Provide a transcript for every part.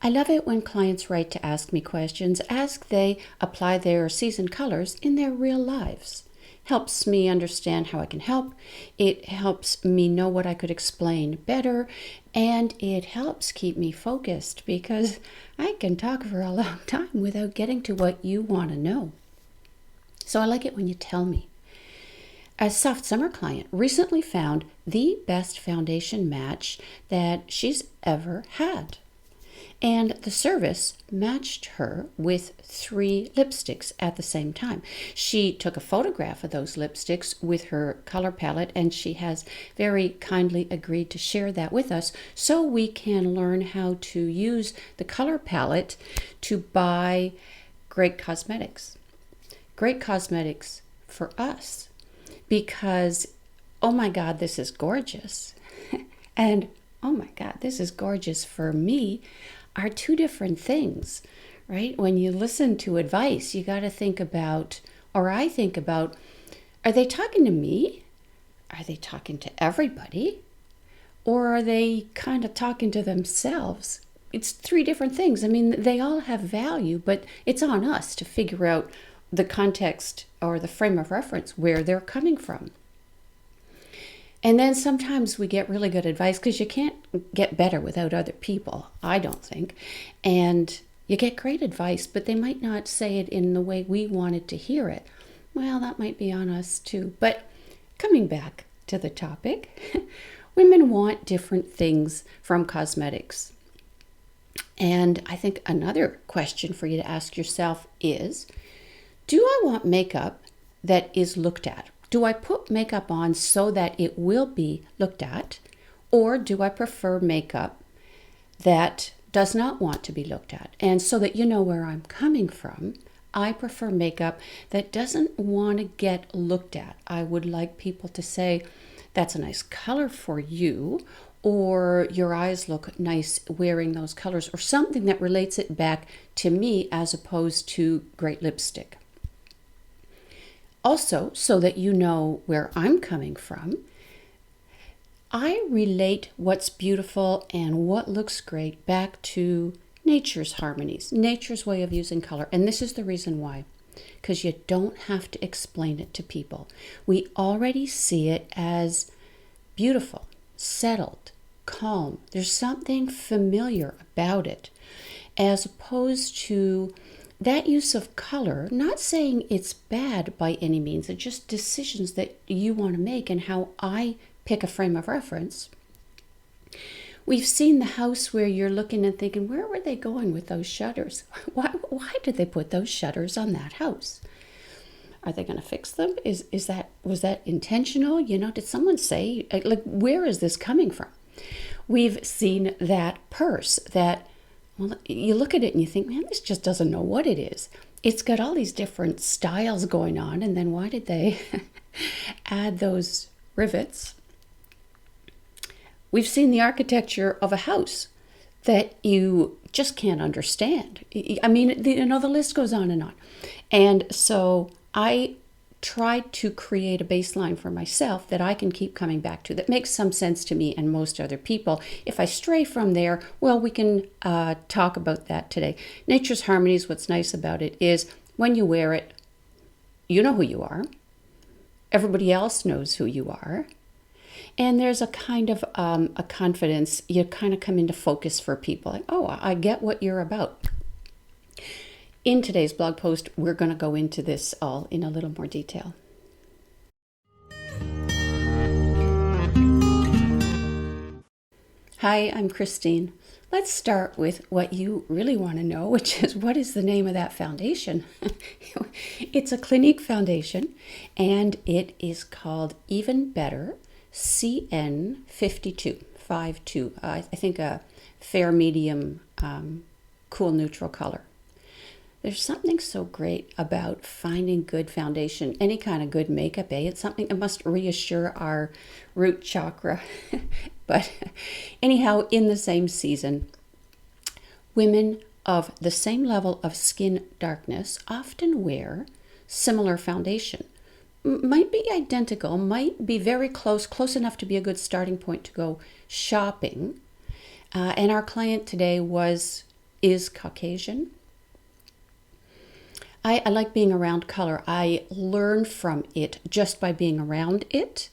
I love it when clients write to ask me questions as they apply their season colors in their real lives. Helps me understand how I can help. It helps me know what I could explain better, and it helps keep me focused because I can talk for a long time without getting to what you want to know. So I like it when you tell me. A soft summer client recently found the best foundation match that she's ever had. And the service matched her with 3 lipsticks at the same time. She took a photograph of those lipsticks with her color palette, and she has very kindly agreed to share that with us so we can learn how to use the color palette to buy great cosmetics. Great cosmetics for us because, oh my God, this is gorgeous. And oh my God, this is gorgeous for me are 2 different things, right? When you listen to advice, you got to think about, or I think about, are they talking to me? Are they talking to everybody? Or are they kind of talking to themselves? It's 3 different things. I mean, they all have value, but it's on us to figure out the context or the frame of reference where they're coming from. And then sometimes we get really good advice because you can't get better without other people, I don't think. And you get great advice, but they might not say it in the way we wanted to hear it. Well, that might be on us too. But coming back to the topic, women want different things from cosmetics. And I think another question for you to ask yourself is, do I want makeup that is looked at? Do I put makeup on so that it will be looked at? Or do I prefer makeup that does not want to be looked at? And so that you know where I'm coming from, I prefer makeup that doesn't want to get looked at. I would like people to say, that's a nice color for you, or your eyes look nice wearing those colors, or something that relates it back to me as opposed to great lipstick. Also, so that you know where I'm coming from, I relate what's beautiful and what looks great back to nature's harmonies, nature's way of using color. And this is the reason why, because you don't have to explain it to people. We already see it as beautiful, settled, calm. There's something familiar about it, as opposed to that use of color, not saying it's bad by any means, it's just decisions that you want to make and how I pick a frame of reference. We've seen the house where you're looking and thinking, where were they going with those shutters? Why did they put those shutters on that house? Are they going to fix them? Was that intentional? Did someone say, like, where is this coming from? We've seen that purse that, well, you look at it and you think, man, this just doesn't know what it is. It's got all these different styles going on, and then why did they add those rivets? We've seen the architecture of a house that you just can't understand. I mean, the list goes on and on. And so I tried to create a baseline for myself that I can keep coming back to that makes some sense to me and most other people. If I stray from there, well, we can talk about that today. Nature's harmonies, what's nice about it is when you wear it, you know who you are. Everybody else knows who you are. And there's a kind of a confidence. You kind of come into focus for people. Like, oh, I get what you're about. In today's blog post, we're going to go into this all in a little more detail. Hi, I'm Christine. Let's start with what you really want to know, which is what is the name of that foundation? It's a Clinique foundation, and it is called Even Better CN52, 52. I think a fair medium, cool neutral color. There's something so great about finding good foundation, any kind of good makeup, It's something that must reassure our root chakra. But anyhow, in the same season, women of the same level of skin darkness often wear similar foundation. Might be identical, might be very close enough to be a good starting point to go shopping. And our client today was is Caucasian. I like being around color. I learn from it just by being around it.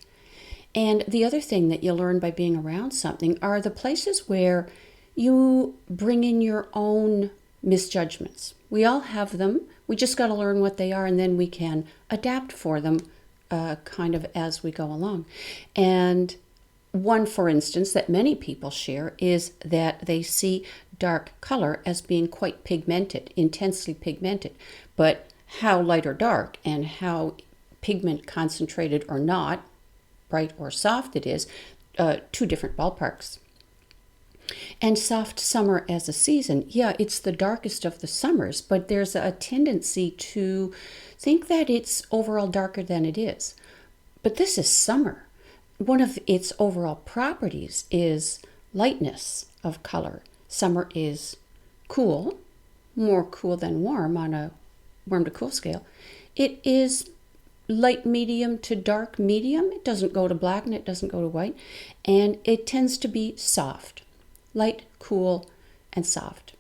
And the other thing that you learn by being around something are the places where you bring in your own misjudgments. We all have them. We just got to learn what they are, and then we can adapt for them kind of as we go along. And one, for instance, that many people share is that they see dark color as being quite pigmented, intensely pigmented. But how light or dark and how pigment concentrated or not, bright or soft it is, two different ballparks. And soft summer as a season, yeah, it's the darkest of the summers, but there's a tendency to think that it's overall darker than it is. But this is summer. One of its overall properties is lightness of color. Summer is cool, more cool than warm on a warm to cool scale. It is light medium to dark medium. It doesn't go to black and it doesn't go to white. And it tends to be soft, light, cool, and soft.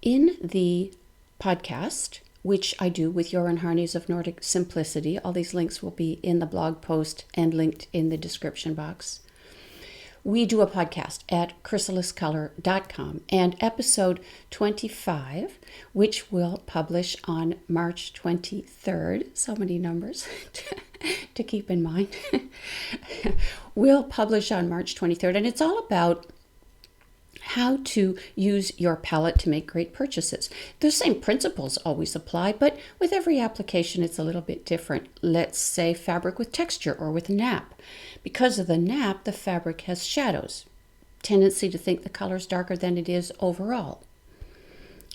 In the podcast, which I do with Joran Harnies of Nordic Simplicity, all these links will be in the blog post and linked in the description box. We do a podcast at chrysaliscolor.com, and episode 25, which will publish on March 23rd, so many numbers to keep in mind, will publish on March 23rd, and it's all about how to use your palette to make great purchases. The same principles always apply, but with every application it's a little bit different. Let's say fabric with texture or with nap. Because of the nap, the fabric has shadows. Tendency to think the color's darker than it is overall.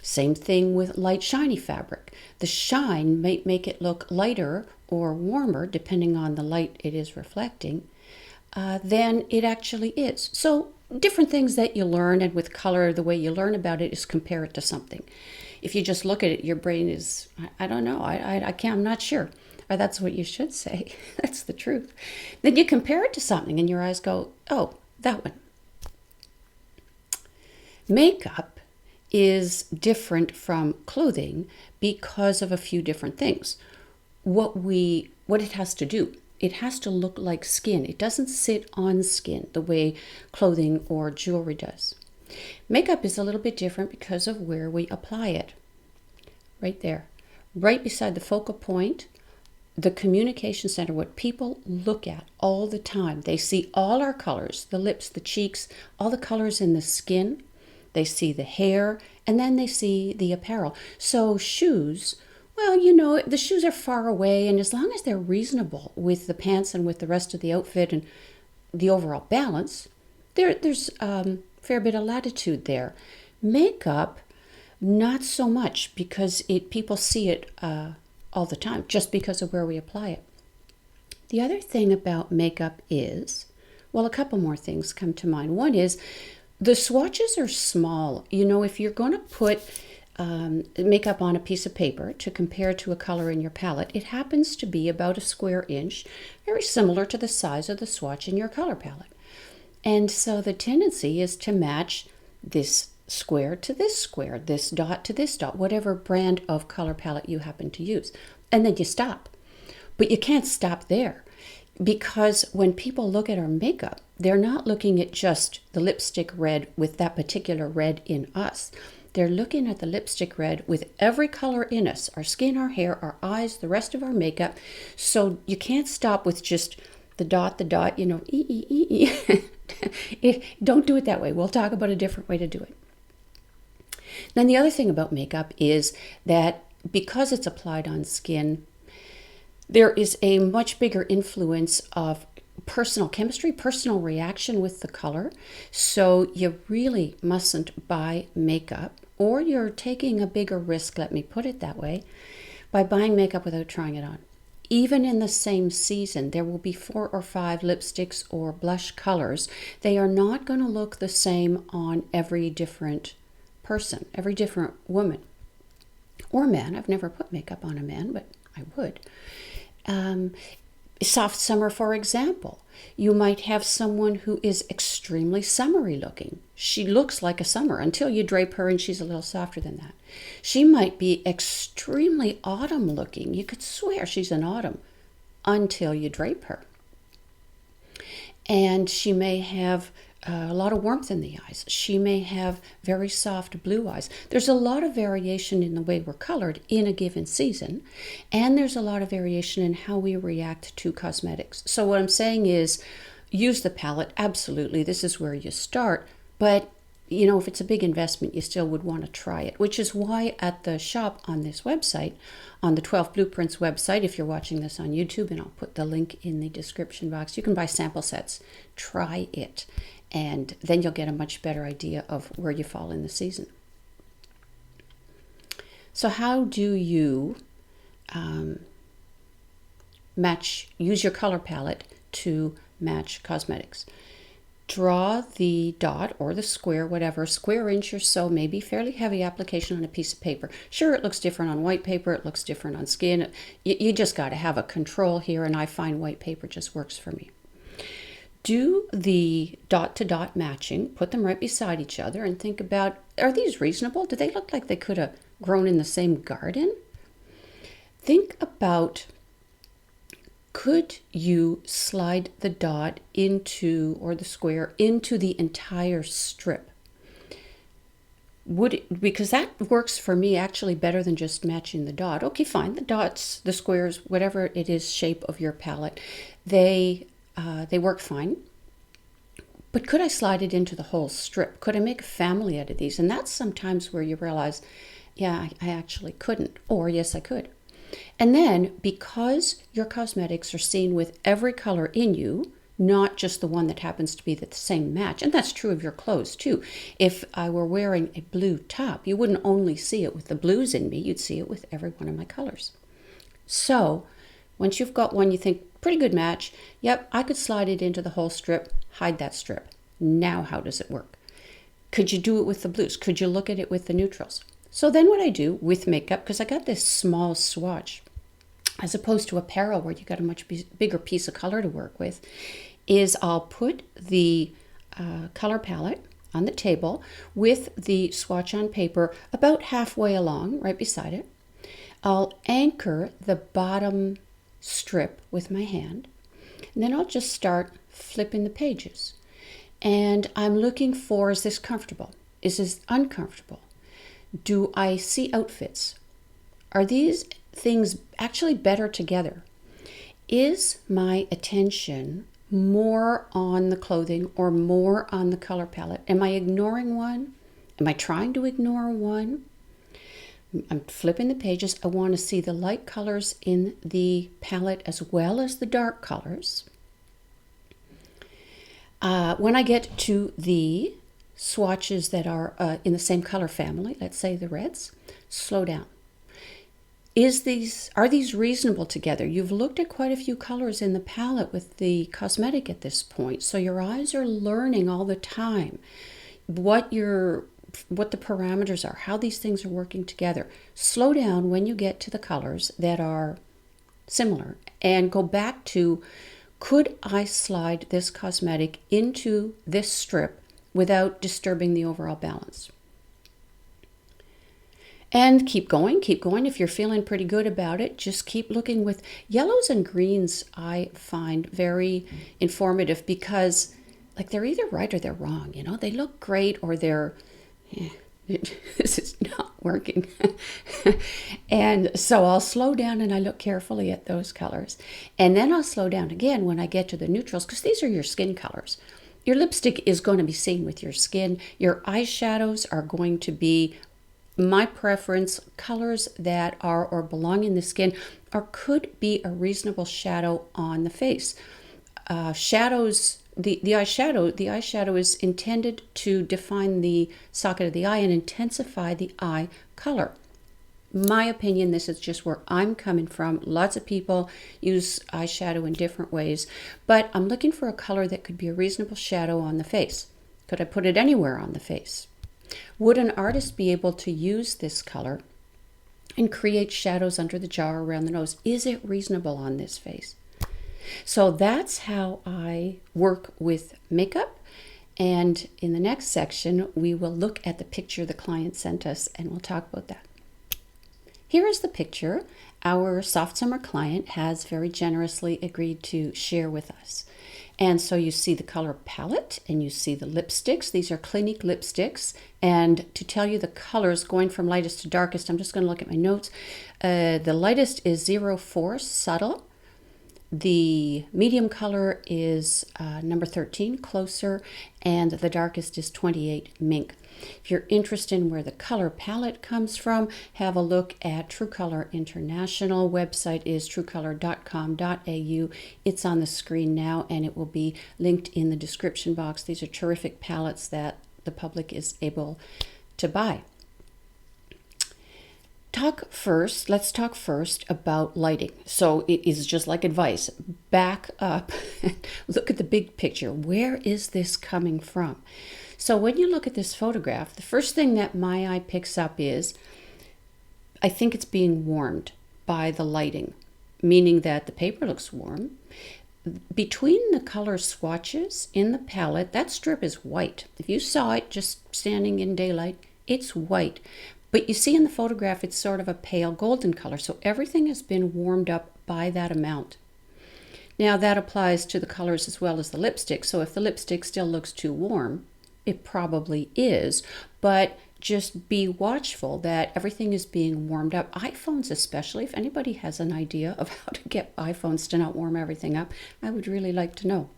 Same thing with light shiny fabric. The shine might make it look lighter or warmer, depending on the light it is reflecting, than it actually is. So different things that you learn, and with color, the way you learn about it is compare it to something. If you just look at it, your brain is, I don't know, I can't, I'm not sure. Or that's what you should say. That's the truth. Then you compare it to something and your eyes go, oh, that one. Makeup is different from clothing because of a few different things. What it has to do. It has to look like skin. It doesn't sit on skin the way clothing or jewelry does. Makeup is a little bit different because of where we apply it. Right there. Right beside the focal point, the communication center, what people look at all the time. They see all our colors, the lips, the cheeks, all the colors in the skin. They see the hair, and then they see the apparel. So shoes, well, you know, the shoes are far away, and as long as they're reasonable with the pants and with the rest of the outfit and the overall balance, there's a fair bit of latitude there. Makeup, not so much, because people see it all the time, just because of where we apply it. The other thing about makeup is, well, a couple more things come to mind. One is the swatches are small. You know, if you're going to put makeup on a piece of paper to compare to a color in your palette, it happens to be about a square inch, very similar to the size of the swatch in your color palette. And so the tendency is to match this square to this square, this dot to this dot, whatever brand of color palette you happen to use. And then you stop. But you can't stop there, because when people look at our makeup, they're not looking at just the lipstick red with that particular red in us. They're looking at the lipstick red with every color in us, our skin, our hair, our eyes, the rest of our makeup. So you can't stop with just the dot, you know, Don't do it that way. We'll talk about a different way to do it. Then the other thing about makeup is that because it's applied on skin, there is a much bigger influence of personal chemistry, personal reaction with the color. So you really mustn't buy makeup, or you're taking a bigger risk, let me put it that way, by buying makeup without trying it on. Even in the same season, there will be 4 or 5 lipsticks or blush colors. They are not going to look the same on every different person, every different woman or man. I've never put makeup on a man, but I would. Soft summer, for example. You might have someone who is extremely summery looking. She looks like a summer until you drape her and she's a little softer than that. She might be extremely autumn looking. You could swear she's an autumn until you drape her. And she may have a lot of warmth in the eyes. She may have very soft blue eyes. There's a lot of variation in the way we're colored in a given season, and there's a lot of variation in how we react to cosmetics. So what I'm saying is, use the palette, absolutely. This is where you start, but you know, if it's a big investment, you still would want to try it, which is why at the shop on this website, on the 12 Blueprints website, if you're watching this on YouTube, and I'll put the link in the description box, you can buy sample sets. Try it, and then you'll get a much better idea of where you fall in the season. So how do you use your color palette to match cosmetics? Draw the dot or the square, whatever, square inch or so, maybe fairly heavy application on a piece of paper. Sure, it looks different on white paper, it looks different on skin. You just got to have a control here, and I find white paper just works for me. Do the dot to dot matching, put them right beside each other, and think about, are these reasonable? Do they look like they could have grown in the same garden? Think about, could you slide the dot into, or the square, into the entire strip? Would it, because that works for me actually better than just matching the dot. Okay, fine, the dots, the squares, whatever it is, shape of your palette, they work fine. But could I slide it into the whole strip? Could I make a family out of these? And that's sometimes where you realize, yeah, I actually couldn't, or yes, I could. And then, because your cosmetics are seen with every color in you, not just the one that happens to be the same match, and that's true of your clothes too. If I were wearing a blue top, you wouldn't only see it with the blues in me, you'd see it with every one of my colors. So, once you've got one you think, pretty good match, yep, I could slide it into the whole strip, hide that strip. Now how does it work? Could you do it with the blues? Could you look at it with the neutrals? So then what I do with makeup, because I got this small swatch, as opposed to apparel where you got a much bigger piece of color to work with, is I'll put the color palette on the table with the swatch on paper about halfway along, right beside it. I'll anchor the bottom strip with my hand, and then I'll just start flipping the pages. And I'm looking for, is this comfortable? Is this uncomfortable? Do I see outfits? Are these things actually better together? Is my attention more on the clothing or more on the color palette? Am I ignoring one? Am I trying to ignore one? I'm flipping the pages. I want to see the light colors in the palette as well as the dark colors. When I get to the swatches that are in the same color family, let's say the reds, slow down. Are these reasonable together? You've looked at quite a few colors in the palette with the cosmetic at this point, so your eyes are learning all the time what the parameters are, how these things are working together. Slow down when you get to the colors that are similar and go back to, could I slide this cosmetic into this strip without disturbing the overall balance? And keep going. If you're feeling pretty good about it, just keep looking with yellows and greens. I find very informative because, like, they're either right or they're wrong. You know, they look great or they're, this is not working. And so I'll slow down and I look carefully at those colors. And then I'll slow down again when I get to the neutrals, because these are your skin colors. Your lipstick is going to be seen with your skin. Your eyeshadows are going to be, my preference, colors that are or belong in the skin or could be a reasonable shadow on the face. Shadows, the eyeshadow is intended to define the socket of the eye and intensify the eye color. My opinion, this is just where I'm coming from. Lots of people use eyeshadow in different ways, but I'm looking for a color that could be a reasonable shadow on the face. Could I put it anywhere on the face? Would an artist be able to use this color and create shadows under the jaw or around the nose? Is it reasonable on this face? So that's how I work with makeup. And in the next section, we will look at the picture the client sent us and we'll talk about that. Here is the picture our soft summer client has very generously agreed to share with us. And so you see the color palette and you see the lipsticks. These are Clinique lipsticks. And to tell you the colors going from lightest to darkest, I'm just going to look at my notes. The lightest is 04 Subtle. The medium color is number 13, Closer, and the darkest is 28, Mink. If you're interested in where the color palette comes from, have a look at True Color International. Website is truecolor.com.au. It's on the screen now, and it will be linked in the description box. These are terrific palettes that the public is able to buy. Let's talk first about lighting. So it is just like advice. Back up, look at the big picture. Where is this coming from? So when you look at this photograph, the first thing that my eye picks up is, I think it's being warmed by the lighting, meaning that the paper looks warm. Between the color swatches in the palette, that strip is white. If you saw it just standing in daylight, it's white. But you see in the photograph, it's sort of a pale golden color. So everything has been warmed up by that amount. Now that applies to the colors as well as the lipstick. So if the lipstick still looks too warm, it probably is. But just be watchful that everything is being warmed up. iPhones especially, if anybody has an idea of how to get iPhones to not warm everything up, I would really like to know.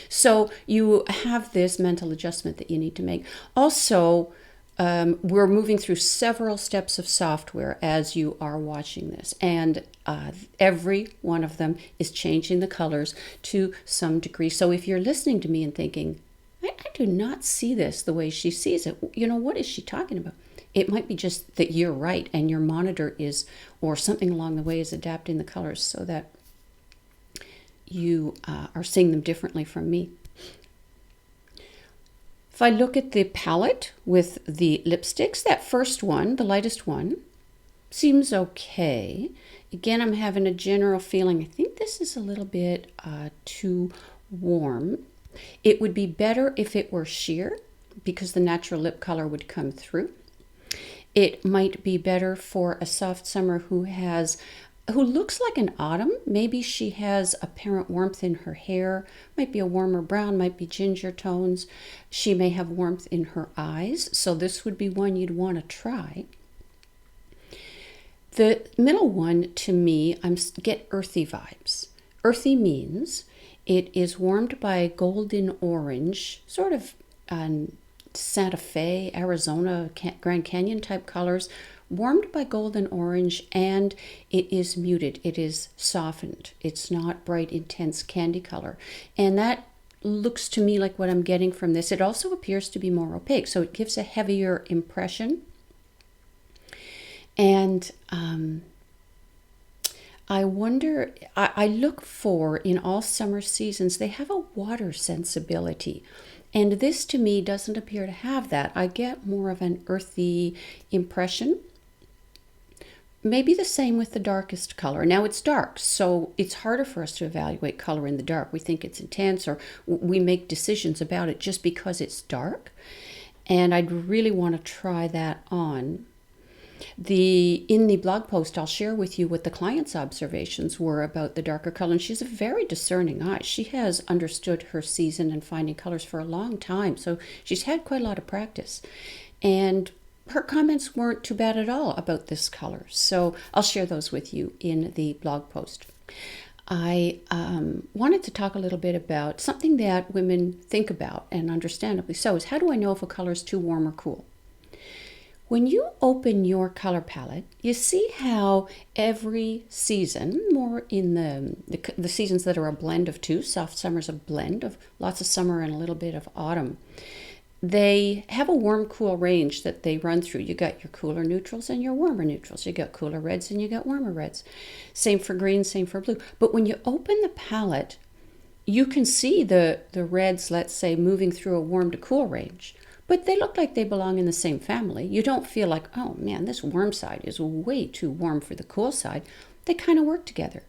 So you have this mental adjustment that you need to make. Also, we're moving through several steps of software as you are watching this, and every one of them is changing the colors to some degree. So if you're listening to me and thinking, I do not see this the way she sees it, what is she talking about? It might be just that you're right and your monitor is, or something along the way is adapting the colors so that you are seeing them differently from me. If I look at the palette with the lipsticks, that first one, the lightest one, seems okay. Again, I'm having a general feeling, I think this is a little bit too warm. It would be better if it were sheer because the natural lip color would come through. It might be better for a soft summer who looks like an autumn. Maybe she has apparent warmth in her hair, might be a warmer brown, might be ginger tones. She may have warmth in her eyes, so this would be one you'd want to try. The middle one, to me, I get earthy vibes. Earthy means it is warmed by golden orange, sort of Santa Fe, Arizona, Grand Canyon type colors, warmed by golden orange, and it is muted. It is softened. It's not bright, intense candy color. And that looks to me like what I'm getting from this. It also appears to be more opaque, so it gives a heavier impression. And I wonder, I look for, in all summer seasons, they have a water sensibility. And this to me doesn't appear to have that. I get more of an earthy impression. Maybe the same with the darkest color. Now it's dark, so it's harder for us to evaluate color in the dark. We think it's intense, or we make decisions about it just because it's dark. And I'd really want to try that on. In the blog post, I'll share with you what the client's observations were about the darker color. And she's a very discerning eye. She has understood her season and finding colors for a long time. So she's had quite a lot of practice. And her comments weren't too bad at all about this color. So I'll share those with you in the blog post. I wanted to talk a little bit about something that women think about, and understandably so, is how do I know if a color is too warm or cool? When you open your color palette, you see how every season, more in the seasons that are a blend of two, soft summer's a blend of lots of summer and a little bit of autumn, they have a warm-cool range that they run through. You got your cooler neutrals and your warmer neutrals. You got cooler reds and you got warmer reds. Same for green, same for blue. But when you open the palette, you can see the reds, let's say, moving through a warm to cool range. But they look like they belong in the same family. You don't feel like, oh man, this warm side is way too warm for the cool side. They kind of work together.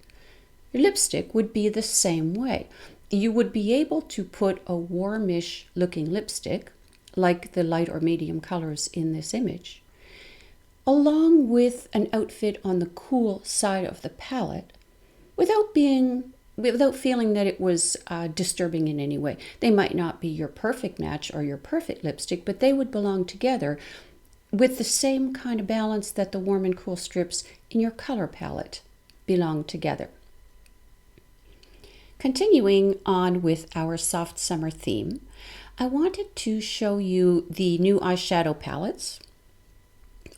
lipstick would be the same way. You would be able to put a warmish looking lipstick, like the light or medium colors in this image, along with an outfit on the cool side of the palette without feeling that it was disturbing in any way. They might not be your perfect match or your perfect lipstick, but they would belong together with the same kind of balance that the warm and cool strips in your color palette belong together. Continuing on with our soft summer theme, I wanted to show you the new eyeshadow palettes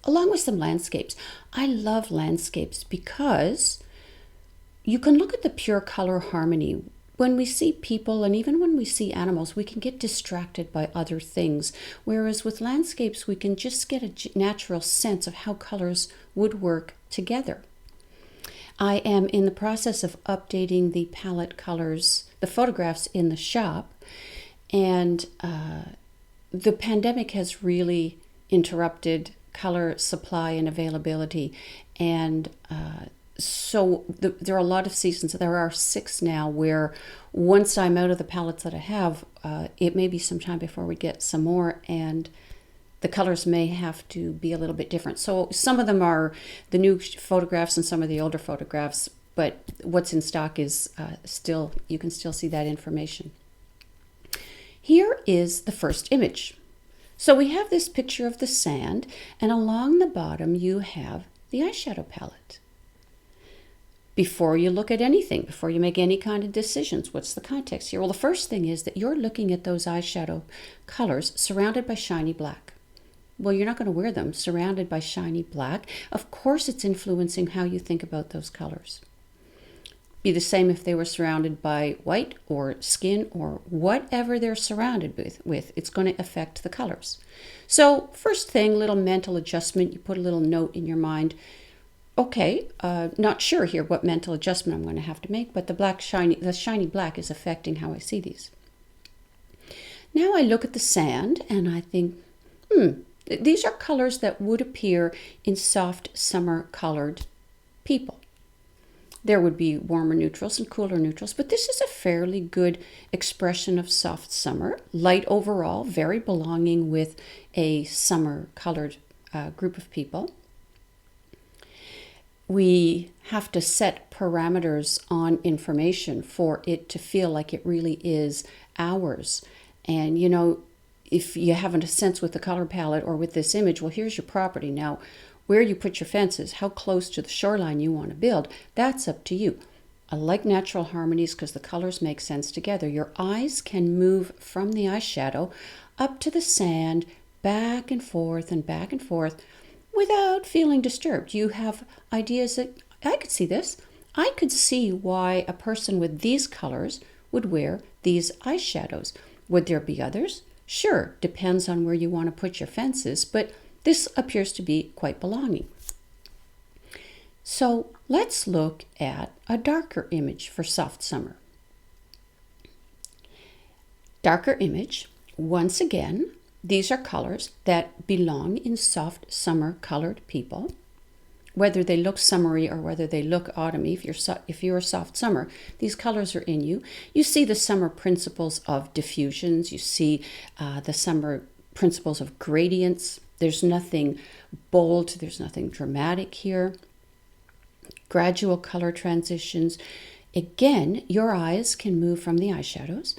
along with some landscapes. I love landscapes because you can look at the pure color harmony. When we see people and even when we see animals, we can get distracted by other things. Whereas with landscapes, we can just get a natural sense of how colors would work together. I am in the process of updating the palette colors, the photographs in the shop, and the pandemic has really interrupted color supply and availability, and so there are a lot of seasons. There are 6 now where once I'm out of the palettes that I have, it may be some time before we get some more, and the colors may have to be a little bit different. So some of them are the new photographs and some of the older photographs, but what's in stock is you can still see that information. Here is the first image. So we have this picture of the sand, and along the bottom you have the eyeshadow palette. Before you look at anything, before you make any kind of decisions, what's the context here? Well, the first thing is that you're looking at those eyeshadow colors surrounded by shiny black. Well, you're not going to wear them surrounded by shiny black. Of course, it's influencing how you think about those colors. Be the same if they were surrounded by white or skin or whatever they're surrounded with. It's going to affect the colors. So first thing, little mental adjustment. You put a little note in your mind. Okay, not sure here what mental adjustment I'm going to have to make, but the shiny black is affecting how I see these. Now I look at the sand and I think, these are colors that would appear in soft summer colored people. There would be warmer neutrals and cooler neutrals, but this is a fairly good expression of soft summer. Light overall, very belonging with a summer colored group of people. We have to set parameters on information for it to feel like it really is ours. And if you haven't a sense with the color palette or with this image, well, here's your property. Now, where you put your fences, how close to the shoreline you want to build, that's up to you. I like natural harmonies because the colors make sense together. Your eyes can move from the eyeshadow up to the sand, back and forth without feeling disturbed. You have ideas that, I could see this. I could see why a person with these colors would wear these eyeshadows. Would there be others? Sure, depends on where you want to put your fences, but this appears to be quite belonging. So let's look at a darker image for soft summer. Darker image, once again, these are colors that belong in soft summer colored people. Whether they look summery or whether they look autumny, if you're a soft summer, these colors are in you. You see the summer principles of diffusions. You see the summer principles of gradients. There's nothing bold. There's nothing dramatic here. Gradual color transitions. Again, your eyes can move from the eyeshadows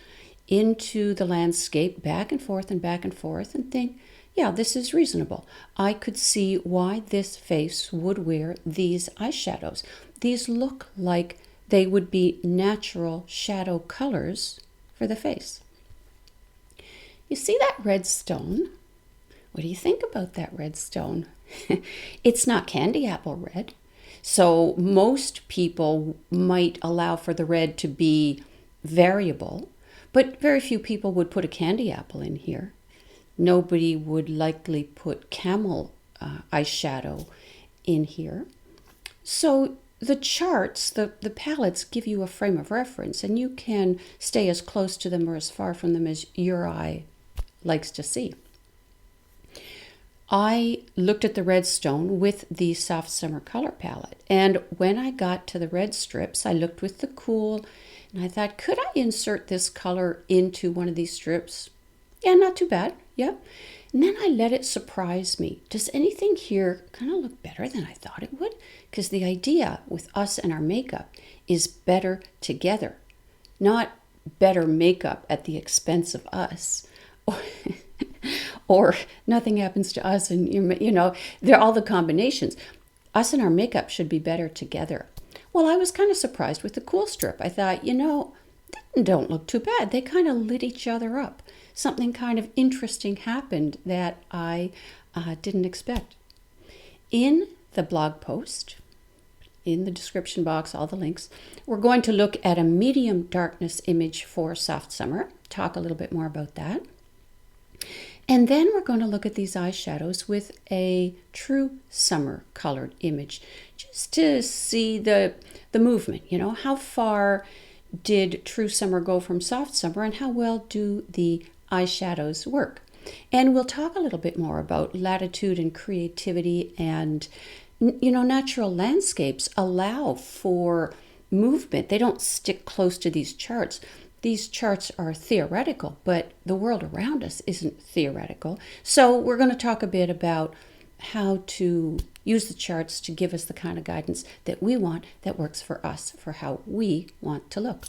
into the landscape, back and forth, and think, yeah, this is reasonable. I could see why this face would wear these eyeshadows. These look like they would be natural shadow colors for the face. You see that red stone? What do you think about that red stone? It's not candy apple red. So most people might allow for the red to be variable, but very few people would put a candy apple in here. Nobody would likely put camel eyeshadow in here. So the charts, the palettes give you a frame of reference, and you can stay as close to them or as far from them as your eye likes to see. I looked at the red stone with the Soft Summer color palette. And when I got to the red strips, I looked with the cool and I thought, could I insert this color into one of these strips? Yeah, not too bad. Yeah. And then I let it surprise me. Does anything here kind of look better than I thought it would? Because the idea with us and our makeup is better together, not better makeup at the expense of us. Or nothing happens to us and, they're all the combinations. Us and our makeup should be better together. Well, I was kind of surprised with the cool strip. I thought, they don't look too bad. They kind of lit each other up. Something kind of interesting happened that I didn't expect. In the blog post, in the description box, all the links, we're going to look at a medium darkness image for Soft Summer, talk a little bit more about that. And then we're going to look at these eyeshadows with a true summer colored image, just to see the movement, how far did true summer go from soft summer and how well do the eyeshadows work. And we'll talk a little bit more about latitude and creativity, and natural landscapes allow for movement. They don't stick close to these charts. These charts are theoretical, but the world around us isn't theoretical. So we're going to talk a bit about how to use the charts to give us the kind of guidance that we want, that works for us, for how we want to look.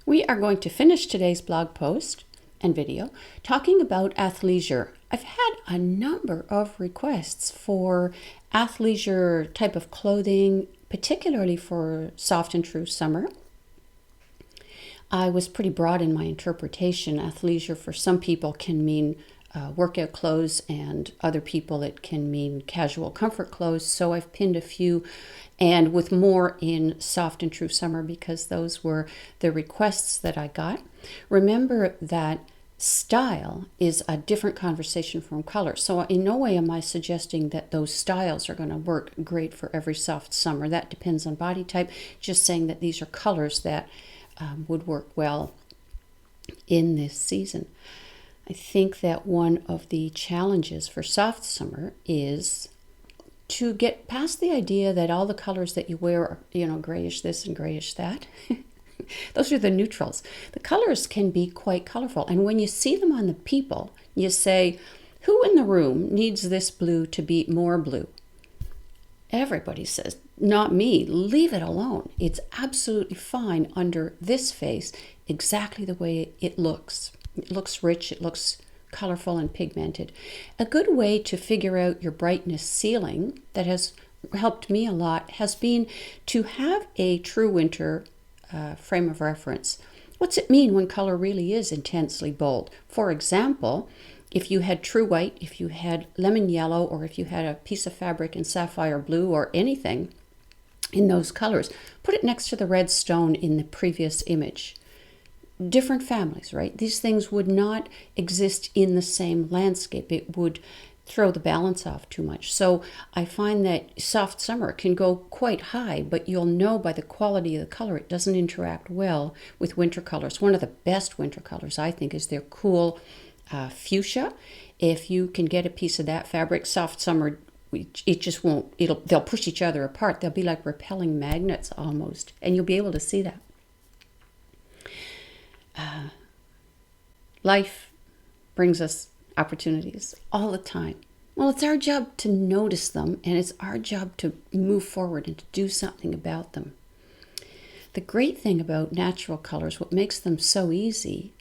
We are going to finish today's blog post and video talking about athleisure. I've had a number of requests for athleisure type of clothing, particularly for soft and true summer. I was pretty broad in my interpretation. Athleisure for some people can mean workout clothes, and other people it can mean casual comfort clothes. So I've pinned a few, and with more in soft and true summer because those were the requests that I got. Remember that style is a different conversation from color. So in no way am I suggesting that those styles are going to work great for every soft summer. That depends on body type. Just saying that these are colors that would work well in this season. I think that one of the challenges for soft summer is to get past the idea that all the colors that you wear are, grayish this and grayish that. Those are the neutrals. The colors can be quite colorful. And when you see them on the people, you say, who in the room needs this blue to be more blue? Everybody says, not me, leave it alone. It's absolutely fine under this face, exactly the way it looks. It looks rich, it looks colorful and pigmented. A good way to figure out your brightness ceiling that has helped me a lot has been to have a true winter frame of reference. What's it mean when color really is intensely bold? For example, if you had true white, if you had lemon yellow, or if you had a piece of fabric in sapphire blue or anything in those colors, put it next to the red stone in the previous image. Different families, right? These things would not exist in the same landscape. It would throw the balance off too much. So I find that soft summer can go quite high, but you'll know by the quality of the color it doesn't interact well with winter colors. One of the best winter colors, I think, is their cool fuchsia. If you can get a piece of that fabric, soft summer, it just won't, they'll push each other apart. They'll be like repelling magnets almost, and you'll be able to see that. Life brings us opportunities all the time. Well, it's our job to notice them, and it's our job to move forward and to do something about them. The great thing about natural colors, what makes them so easy,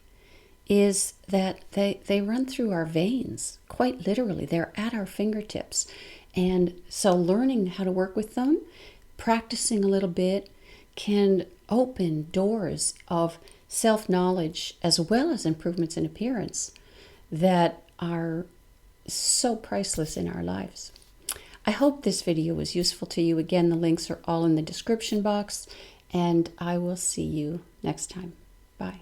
is that they run through our veins, quite literally. They're at our fingertips. And so learning how to work with them, practicing a little bit, can open doors of self-knowledge as well as improvements in appearance that are so priceless in our lives. I hope this video was useful to you. Again, the links are all in the description box, and I will see you next time. Bye.